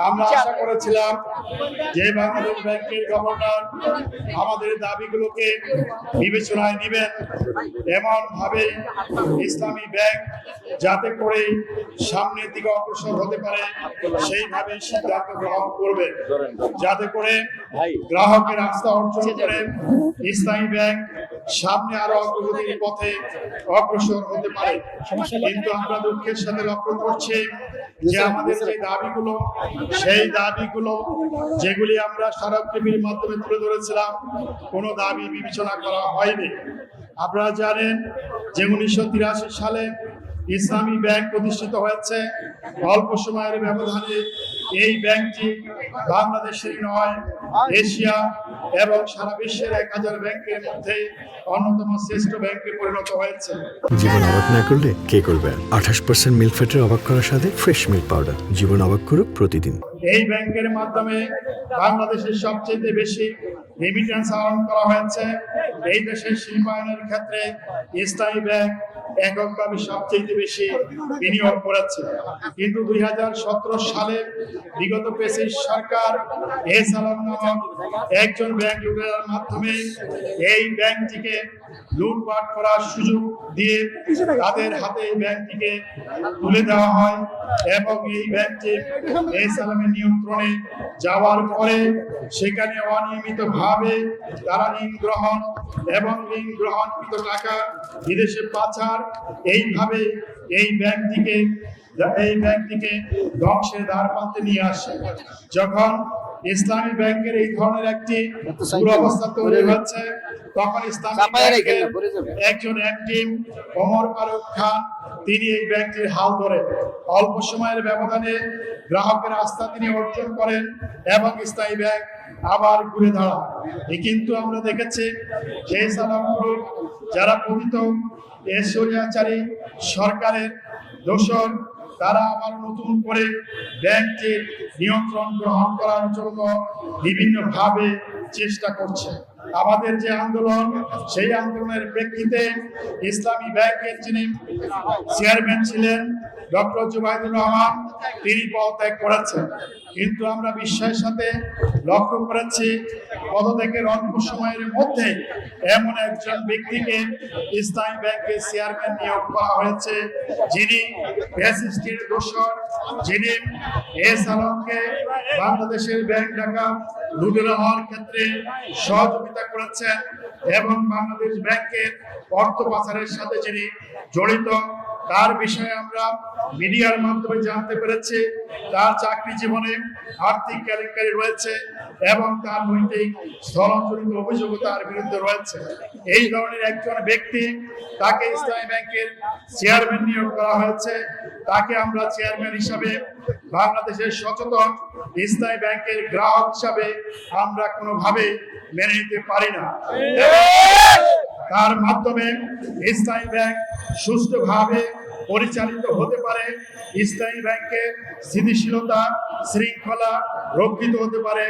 আমরা আশা করেছিলাম যে বাংলাদেশ ব্যাংকের গভর্নর আমাদের দাবিগুলোকে বিবেচনায় নেবেন, এমন ভাবে ইসলামী ব্যাংক যাতে করে সামনের দিকে অগ্রসর হতে পারে সেইভাবে সিদ্ধান্ত গ্রহণ করবে, যাতে করে গ্রাহকের আস্থা অর্জন করে ইসলামী ব্যাংক সামনে আরো অগ্রগতির পথে অগ্রসর হতে পারে। কিন্তু আমরা দুঃখের সাথে লক্ষ্য করছি যে আমাদের যে দাবিগুলো, সেই দাবিগুলো যেগুলি আমরা স্মারকলিপির মাধ্যমে তুলে ধরেছিলাম, কোনো দাবি বিবেচনা করা হয়নি। আপনারা জানেন যে 1983 সালে ইসলামী ব্যাংক প্রতিষ্ঠিত হয়েছে। অল্প সময়ের ব্যবধানে এই ব্যাংকটি বাংলাদেশের নয়, এশিয়া এবং সারা বিশ্বের 1000 ব্যাংকের মধ্যে অন্যতম শ্রেষ্ঠ ব্যাংকে পরিণত হয়েছে। জীবন অবাক না করলে কে করবে? 28% মিল্ক ফ্যাটের অবাক করার সাথে ফ্রেশ মিল্ক পাউডার। জীবন অবাক করুক প্রতিদিন। এই ব্যাংকের মাধ্যমে বাংলাদেশের সবচেয়ে বেশি রেমিটেন্স আহরণ করা হয়েছে। এই দেশের শিল্পায়নের ক্ষেত্রে ইসলামী ব্যাংক এককভাবে সবচেয়ে বেশি বিনিয়োগ করেছে। কিন্তু 2017 সালে বিগত পেশির সরকার এসালাম নামক একজন ব্যাংক লুটেরার মাধ্যমে এই ব্যাংকটিকে লুটপাট করার সুযোগ দিয়ে তাদের হাতে এই ব্যাংকটিকে তুলে দেওয়া হয় এবং এই ব্যাংকটি এসালামের নিয়ন্ত্রণে যাওয়ার পরে সেখানে অনিয়মিতভাবে তারা ঋণ গ্রহণ এবং ঋণ গ্রহণকৃত টাকা বিদেশে পাচার, এইভাবে এই ব্যাংকটিকে ধ্বংসের দ্বার প্রান্তে নিয়ে আসে। যখন ইসলামী ব্যাংকের এই ধরনের একটি দুরবস্থা তৈরি হচ্ছে, তখন ইসলামী ব্যাংকের একজন এমডি ওমর ফারুক খান তিনি এই ব্যাংকটির হাল ধরে অল্প সময়ের ব্যবধানে গ্রাহকের আস্থা তিনি অর্জন করেন এবং ইসলামী ব্যাংক আবার ঘুরে দাঁড়ায়। কিন্তু আমরা দেখেছি যে সালাম গ্রুপ যারা পতিত এশরিয়াচারী সরকারের দোসর, তারা আবার নতুন করে ব্যাংকের নিয়ন্ত্রণ গ্রহণ করার জন্য বিভিন্নভাবে চেষ্টা করছে। আমাদের যে আন্দোলন, সেই আন্দোলনের প্রেক্ষিতে ইসলামী ব্যাংকের যিনি চেয়ারম্যান ছিলেন ডক্টর জুবাইদুর রহমান, তিনি পদত্যাগ করেছেন। কিন্তু আমরা বিশ্বাসের সাথে লক্ষ্য করেছি পদত্যাগের অল্প সময়ের মধ্যে এমন একজন ব্যক্তিকে ইসলামী ব্যাংকের চেয়ারম্যান নিয়োগ করা হয়েছে, যিনি ফ্যাসিস্টের দোসর, যিনি এসালামকে বাংলাদেশের ব্যাংক ডাকা লুটেরা হওয়ার ক্ষেত্রে সহযোগিতা করেছেন এবং বাংলাদেশ ব্যাংকের অর্থ পাচারের সাথে যিনি জড়িত, তার বিষয়ে আমরা মিডিয়ার মাধ্যমে জানতে পেরেছি তার চাকরি জীবনে আর্থিক কেলেঙ্কারি রয়েছে এবং তার নৈতিক স্থলান্তরিত অভিযোগ তার বিরুদ্ধে রয়েছে। এই ধরনের একজন ব্যক্তি, তাকে ইসলামী ব্যাংকের চেয়ারম্যান নিয়োগ করা হয়েছে। তাকে আমরা চেয়ারম্যান হিসাবে বাংলাদেশের সচেতন ইসলামী ব্যাংকের গ্রাহক হিসাবে আমরা কোনোভাবে মেনে নিতে পারি না। তার মাধ্যমে ইসলামী ব্যাংক সুষ্ঠুভাবে পরিচালিত হতে পারে, ইসলামী ব্যাংকের স্থিতিশীলতা শৃঙ্খলা রক্ষিত হতে পারে।